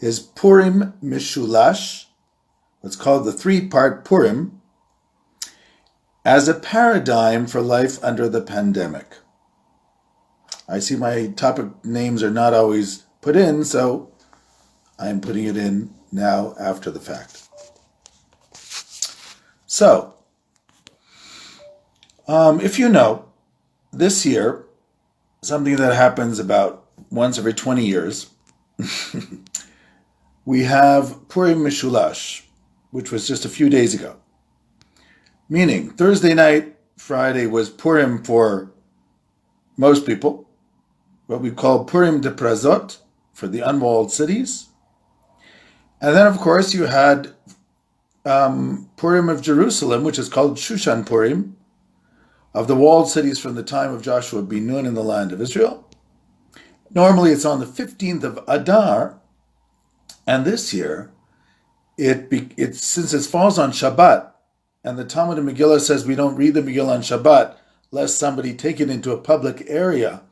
is Purim Meshulash, what's called the three-part Purim, as a paradigm for life under the pandemic. I see my topic names are not always put in, so I'm putting it in now after the fact. So, if you know, this year, something that happens about once every 20 years, we have Purim Meshulash, which was just a few days ago. Meaning, Thursday night, Friday was Purim for most people, what we call Purim de Prazot, for the unwalled cities. And then, of course, you had Purim of Jerusalem, which is called Shushan Purim, of the walled cities from the time of Joshua ben Nun in the land of Israel. Normally it's on the 15th of Adar, and this year, since it falls on Shabbat, and the Talmud in Megillah says we don't read the Megillah on Shabbat, lest somebody take it into a public area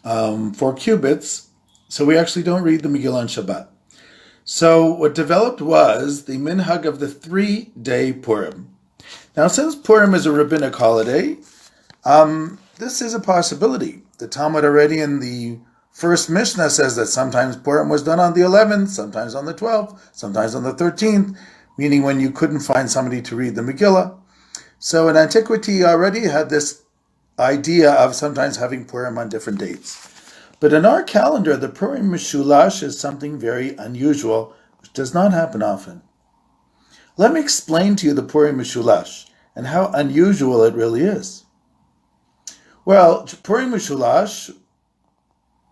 for cubits, so we actually don't read the Megillah on Shabbat. So what developed was the minhag of the 3-day Purim. Now, since Purim is a rabbinic holiday, this is a possibility. The Talmud already in the first Mishnah says that sometimes Purim was done on the 11th, sometimes on the 12th, sometimes on the 13th, meaning when you couldn't find somebody to read the Megillah. So in antiquity already had this idea of sometimes having Purim on different dates. But in our calendar, the Purim Meshulash is something very unusual, which does not happen often. Let me explain to you the Purim Meshulash and how unusual it really is. Well, Purim Meshulash,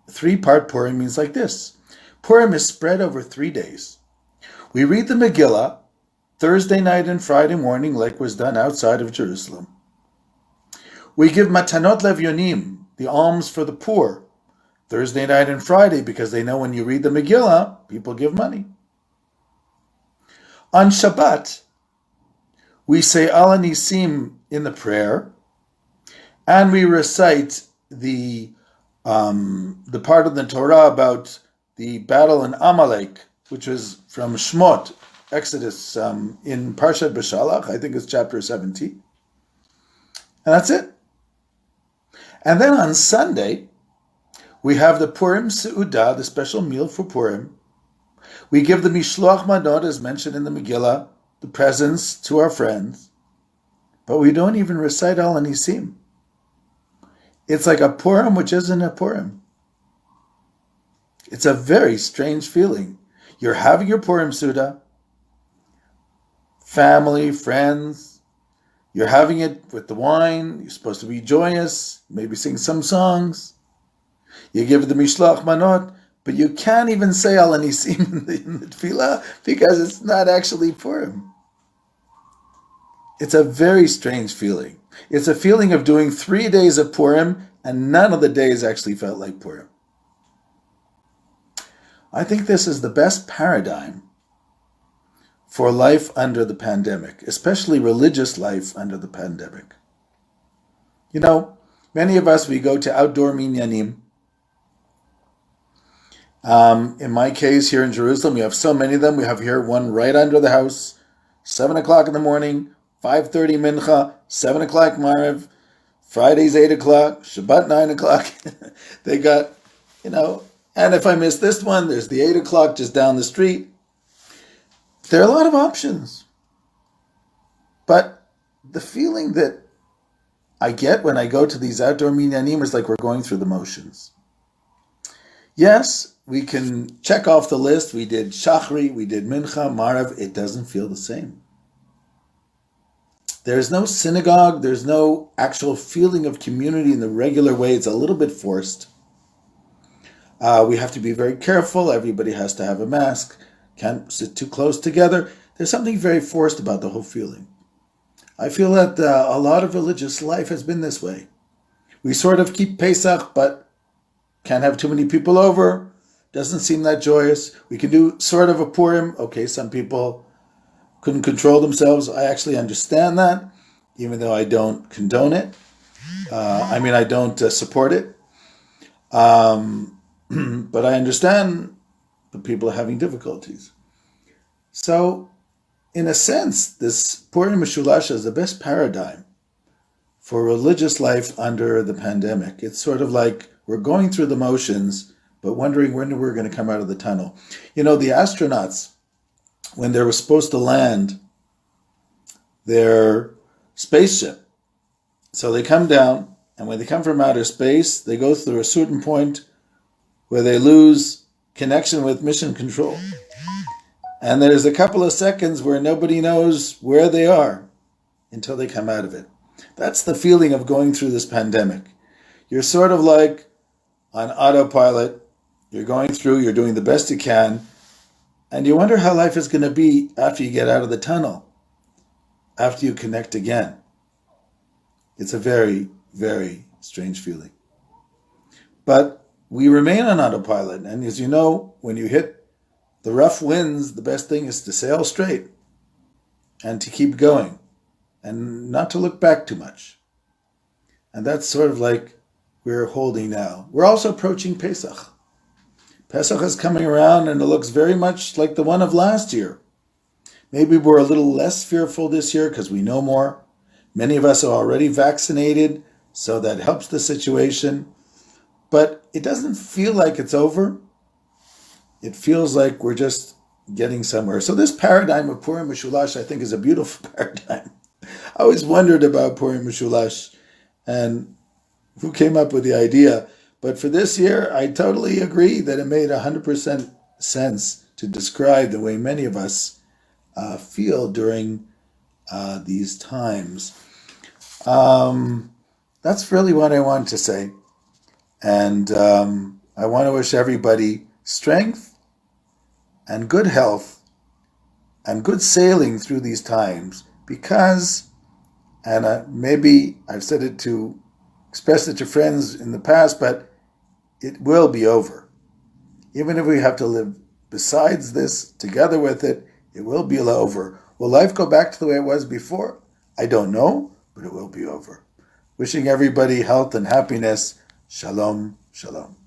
3-part Purim, means like this. Purim is spread over 3 days. We read the Megillah Thursday night and Friday morning, like was done outside of Jerusalem. We give Matanot Levyonim, the alms for the poor, Thursday night and Friday, because they know when you read the Megillah, people give money. On Shabbat, we say Al Nisim in the prayer, and we recite the part of the Torah about the battle in Amalek, which was from Shmot, Exodus, in Parshat Beshalach, I think it's chapter 70. And that's it. And then on Sunday, we have the Purim Seudah, the special meal for Purim. We give the Mishloach Manot, as mentioned in the Megillah, the presents to our friends. But we don't even recite Al Nisim. It's like a Purim which isn't a Purim. It's a very strange feeling. You're having your Purim Seudah, family, friends. You're having it with the wine. You're supposed to be joyous, maybe sing some songs. You give the Mishloach Manot, but you can't even say Al Nisim in the Tefillah because it's not actually Purim. It's a very strange feeling. It's a feeling of doing 3 days of Purim and none of the days actually felt like Purim. I think this is the best paradigm for life under the pandemic, especially religious life under the pandemic. You know, many of us, we go to outdoor minyanim. In my case, here in Jerusalem, we have so many of them. We have here one right under the house, 7 o'clock in the morning, 5:30 mincha, 7 o'clock Maariv, Fridays 8 o'clock, Shabbat 9 o'clock. They got, and if I miss this one, there's the 8 o'clock just down the street. There are a lot of options. But the feeling that I get when I go to these outdoor minyanim is like we're going through the motions. Yes, we can check off the list. We did Shachri, we did Mincha, Maariv. It doesn't feel the same. There's no synagogue. There's no actual feeling of community in the regular way. It's a little bit forced. We have to be very careful. Everybody has to have a mask. Can't sit too close together. There's something very forced about the whole feeling. I feel that a lot of religious life has been this way. We sort of keep Pesach, but can't have too many people over. Doesn't seem that joyous. We can do sort of a Purim. Okay, some people couldn't control themselves. I actually understand that, even though I don't condone it. I don't support it. But I understand the people are having difficulties. So, in a sense, this Purim Meshulash is the best paradigm for religious life under the pandemic. It's sort of like we're going through the motions, but wondering when we're going to come out of the tunnel. You know, the astronauts, when they were supposed to land their spaceship, so they come down, and when they come from outer space, they go through a certain point where they lose connection with mission control. And there's a couple of seconds where nobody knows where they are until they come out of it. That's the feeling of going through this pandemic. You're sort of like on autopilot. You're going through, you're doing the best you can, and you wonder how life is going to be after you get out of the tunnel, after you connect again. It's a very, very strange feeling. But we remain on autopilot, and as you know, when you hit the rough winds, the best thing is to sail straight and to keep going and not to look back too much. And that's sort of like we're holding now. We're also approaching Pesach. Pesach is coming around and it looks very much like the one of last year. Maybe we're a little less fearful this year because we know more. Many of us are already vaccinated, so that helps the situation. But it doesn't feel like it's over. It feels like we're just getting somewhere. So this paradigm of Purim Meshulash, I think, is a beautiful paradigm. I always wondered about Purim Meshulash and who came up with the idea. But for this year, I totally agree that it made 100% sense to describe the way many of us feel during these times. That's really what I want to say. And I want to wish everybody strength and good health and good sailing through these times because, and maybe I've said it to express it to friends in the past, but it will be over. Even if we have to live besides this, together with it, it will be over. Will life go back to the way it was before? I don't know, but it will be over. Wishing everybody health and happiness. Shalom, shalom.